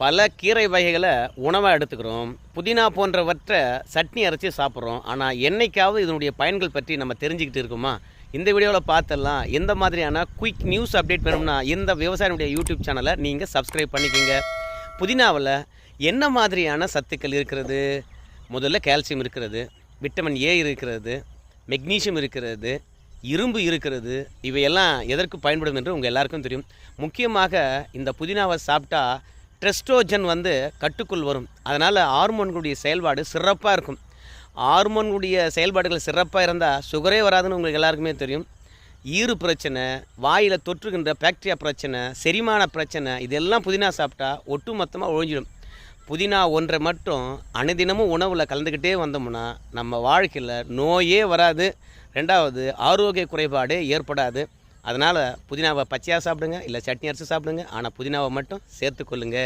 பல கீரை வகைகளை உணவாக எடுத்துக்கிறோம். புதினா போன்றவற்றை சட்னி அரைச்சி சாப்பிட்றோம். ஆனால் என்னைக்காவது இதனுடைய பயன்கள் பற்றி நம்ம தெரிஞ்சுக்கிட்டு இருக்கோமா? இந்த வீடியோவில் பார்த்தலாம். எந்த மாதிரியான குயிக் நியூஸ் அப்டேட் வேணும்னா இந்த விவசாயினுடைய யூடியூப் சேனலை நீங்கள் சப்ஸ்கிரைப் பண்ணிக்கோங்க. புதினாவில் என்ன மாதிரியான சத்துக்கள் இருக்கிறது? முதல்ல கால்சியம் இருக்கிறது, விட்டமின் ஏ இருக்கிறது, மெக்னீசியம் இருக்கிறது, இரும்பு இருக்கிறது. இவையெல்லாம் எதற்கு பயன்படும் என்று உங்கள் எல்லாருக்கும் தெரியும். முக்கியமாக இந்த புதினாவை சாப்பிட்டா டெஸ்ட்ரோஜன் கட்டுக்குள் வரும். அதனால் ஹார்மோன்களுடைய செயல்பாடு சிறப்பாக இருக்கும். ஹார்மோன்களுடைய செயல்பாடுகள் சிறப்பாக இருந்தால் சுகரே வராதுன்னு உங்களுக்கு எல்லாருக்குமே தெரியும். ஈறு பிரச்சனை, வாயில் தொற்றுகின்ற பாக்டீரியா பிரச்சனை, செரிமான பிரச்சனை, இதெல்லாம் புதினா சாப்பிட்டா ஒட்டு மொத்தமாக ஒழிஞ்சிடும். புதினா ஒன்றை மட்டும் அனுதினமும் உணவில் கலந்துக்கிட்டே வந்தோம்னா நம்ம வாழ்க்கையில் நோயே வராது. ரெண்டாவது, ஆரோக்கிய குறைபாடு ஏற்படாது. அதனால் புதினாவை பச்சையாக சாப்பிடுங்க, இல்லை சட்னி அரைச்சி சாப்பிடுங்க. ஆனால் புதினாவை மட்டும் சேர்த்துக்கொள்ளுங்க.